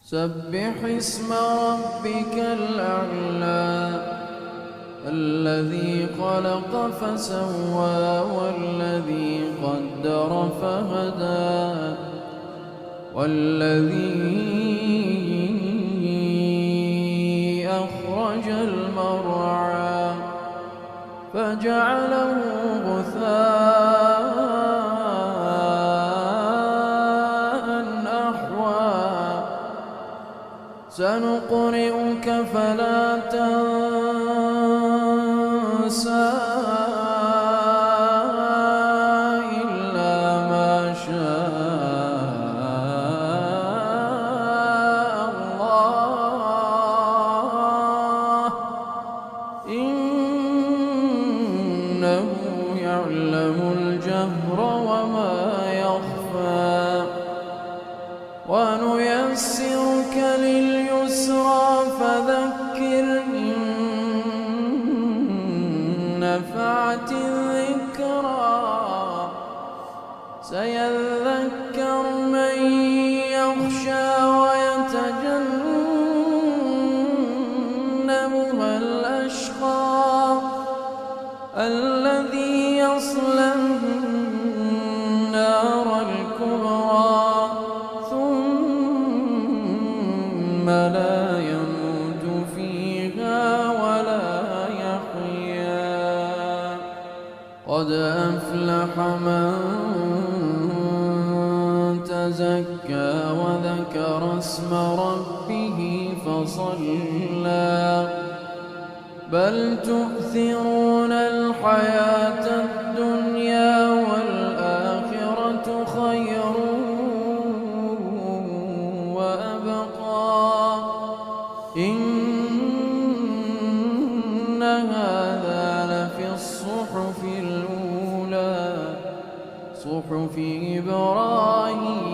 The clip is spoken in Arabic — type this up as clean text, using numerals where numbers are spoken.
سبح اسم ربك الأعلى الذي خلق فسوى والذي قدر فهدى والذي أخرج المرعى فجعله غثاء أحوى سنقرئك فلا تنسى إلا ما شاء الله إنه يعلم الجهر وما يخفى ونيسرك لليسرى فذكر إن نفعت الذكرى سيذكر من يخشى ويتجنبها الأشقى الذي يصلى النار الكبرى ثم لا يموت فيها ولا يحيا قد أفلح من تزكى وذكر اسم ربه فصلى بل تؤثرون الحياة الدنيا والآخرة خير وأبقى إن هذا لفي الصحف الأولى صحف إبراهيم